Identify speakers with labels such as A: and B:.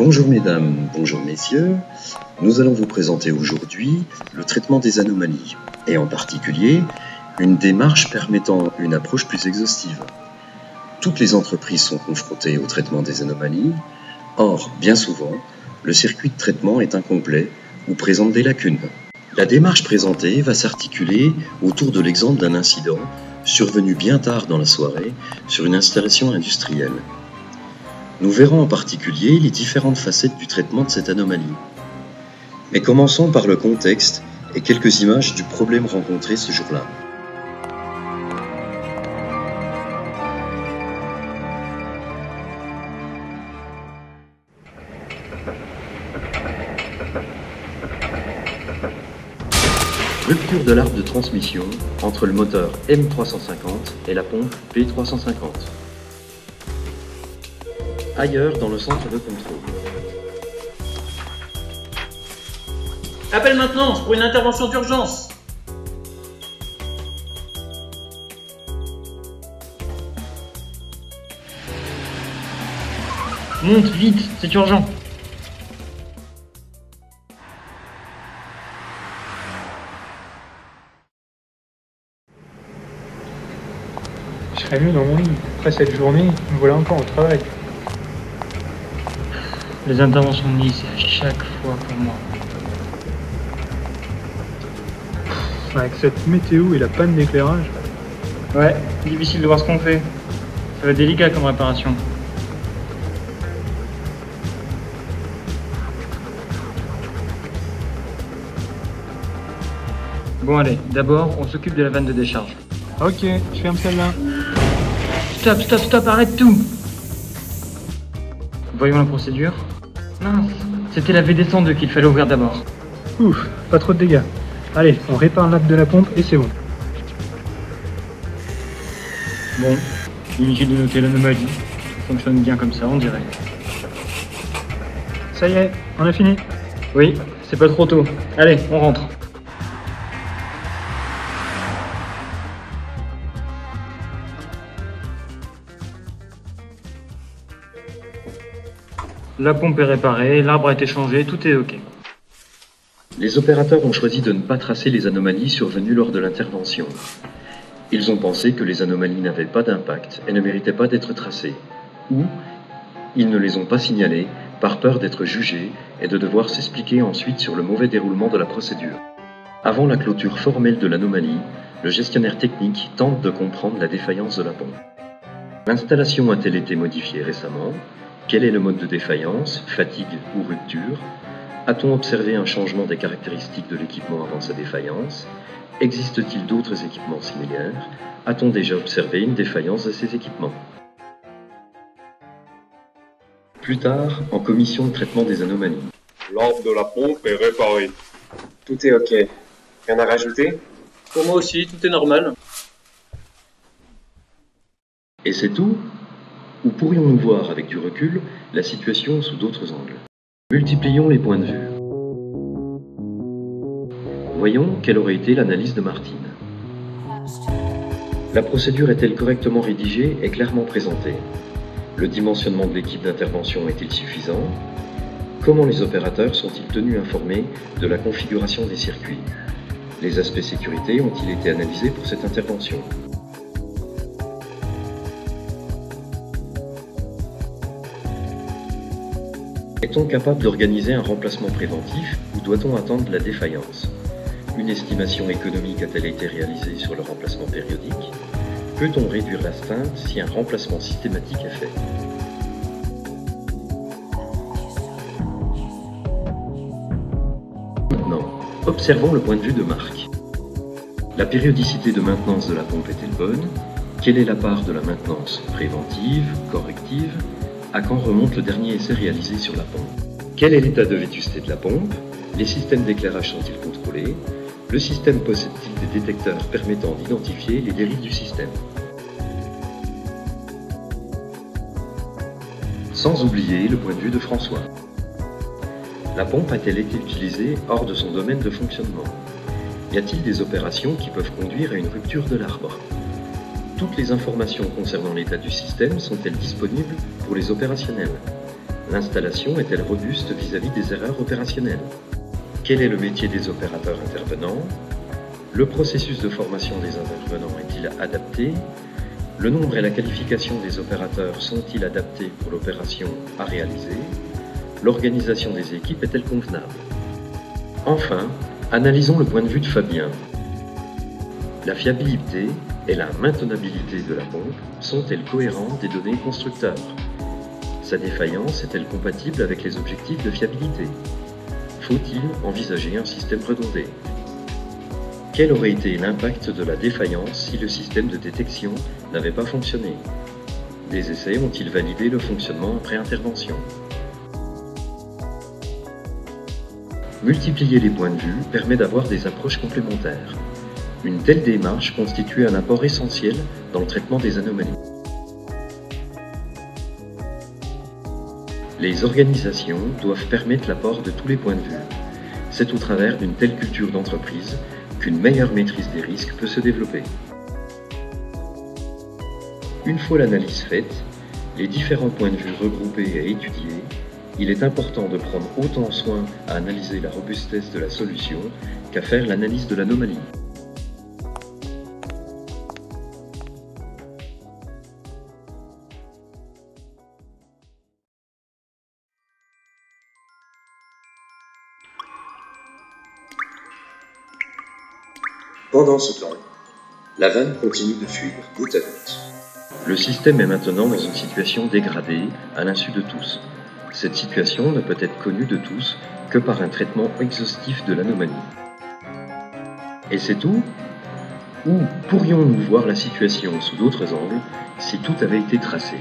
A: Bonjour mesdames, bonjour messieurs, nous allons vous présenter aujourd'hui le traitement des anomalies, et en particulier une démarche permettant une approche plus exhaustive. Toutes les entreprises sont confrontées au traitement des anomalies, or, bien souvent, le circuit de traitement est incomplet ou présente des lacunes. La démarche présentée va s'articuler autour de l'exemple d'un incident survenu bien tard dans la soirée sur une installation industrielle. Nous verrons en particulier les différentes facettes du traitement de cette anomalie. Mais commençons par le contexte et quelques images du problème rencontré ce jour-là. Rupture de l'arbre de transmission entre le moteur M350 et la pompe P350. Ailleurs dans le centre de contrôle.
B: Appel maintenance pour une intervention d'urgence.
C: Monte vite, c'est urgent.
D: Je serais mieux dans mon lit. Après cette journée, me voilà encore au travail.
C: Les interventions de nuit, c'est à chaque fois pour moi.
D: Avec cette météo et la panne d'éclairage.
C: Ouais, difficile de voir ce qu'on fait. Ça va être délicat comme réparation. Bon allez, d'abord on s'occupe de la vanne de décharge.
D: Ok, je ferme celle-là.
C: Stop, arrête tout. Voyons la procédure. Mince, c'était la V-descente qu'il fallait ouvrir d'abord.
D: Ouf, pas trop de dégâts. Allez, on répare l'arc de la pompe et c'est bon.
C: Bon, inutile de noter l'anomalie. Ça fonctionne bien comme ça, on dirait.
D: Ça y est, on a fini.
C: Oui, c'est pas trop tôt. Allez, on rentre. La pompe est réparée, l'arbre a été changé, tout est ok.
A: Les opérateurs ont choisi de ne pas tracer les anomalies survenues lors de l'intervention. Ils ont pensé que les anomalies n'avaient pas d'impact et ne méritaient pas d'être tracées. Ou ils ne les ont pas signalées par peur d'être jugés et de devoir s'expliquer ensuite sur le mauvais déroulement de la procédure. Avant la clôture formelle de l'anomalie, le gestionnaire technique tente de comprendre la défaillance de la pompe. L'installation a-t-elle été modifiée récemment ? Quel est le mode de défaillance, fatigue ou rupture? A-t-on observé un changement des caractéristiques de l'équipement avant sa défaillance? Existe-t-il d'autres équipements similaires? A-t-on déjà observé une défaillance de ces équipements? Plus tard, en commission de traitement des anomalies.
E: L'arbre de la pompe est réparé.
F: Tout est ok. Rien à rajouter?
B: Pour moi aussi, tout est normal.
A: Et c'est tout? Ou pourrions-nous voir avec du recul la situation sous d'autres angles? Multiplions les points de vue. Voyons quelle aurait été l'analyse de Martine. La procédure est-elle correctement rédigée et clairement présentée? Le dimensionnement de l'équipe d'intervention est-il suffisant? Comment les opérateurs sont-ils tenus informés de la configuration des circuits? Les aspects sécurité ont-ils été analysés pour cette intervention? Est-on capable d'organiser un remplacement préventif ou doit-on attendre la défaillance? Une estimation économique a-t-elle été réalisée sur le remplacement périodique? Peut-on réduire l'astreinte si un remplacement systématique est fait? Maintenant, observons le point de vue de Marc. La périodicité de maintenance de la pompe est-elle bonne? Quelle est la part de la maintenance préventive, corrective? À quand remonte le dernier essai réalisé sur la pompe? Quel est l'état de vétusté de la pompe? Les systèmes d'éclairage sont-ils contrôlés? Le système possède-t-il des détecteurs permettant d'identifier les dérives du système? Sans oublier le point de vue de François. La pompe a-t-elle été utilisée hors de son domaine de fonctionnement? Y a-t-il des opérations qui peuvent conduire à une rupture de l'arbre? Toutes les informations concernant l'état du système sont-elles disponibles pour les opérationnels? L'installation est-elle robuste vis-à-vis des erreurs opérationnelles? Quel est le métier des opérateurs intervenants? Le processus de formation des intervenants est-il adapté? Le nombre et la qualification des opérateurs sont-ils adaptés pour l'opération à réaliser? L'organisation des équipes est-elle convenable? Enfin, analysons le point de vue de Fabien. La fiabilité et la maintenabilité de la pompe sont-elles cohérentes des données constructeurs? Sa défaillance est-elle compatible avec les objectifs de fiabilité? Faut-il envisager un système redondé? Quel aurait été l'impact de la défaillance si le système de détection n'avait pas fonctionné? Des essais ont-ils validé le fonctionnement après intervention? Multiplier les points de vue permet d'avoir des approches complémentaires. Une telle démarche constitue un apport essentiel dans le traitement des anomalies. Les organisations doivent permettre l'apport de tous les points de vue. C'est au travers d'une telle culture d'entreprise qu'une meilleure maîtrise des risques peut se développer. Une fois l'analyse faite, les différents points de vue regroupés et étudiés, il est important de prendre autant soin à analyser la robustesse de la solution qu'à faire l'analyse de l'anomalie.
G: Pendant ce temps, la vanne continue de fuir goutte à goutte.
A: Le système est maintenant dans une situation dégradée à l'insu de tous. Cette situation ne peut être connue de tous que par un traitement exhaustif de l'anomalie. Et c'est tout? Ou pourrions-nous voir la situation sous d'autres angles si tout avait été tracé?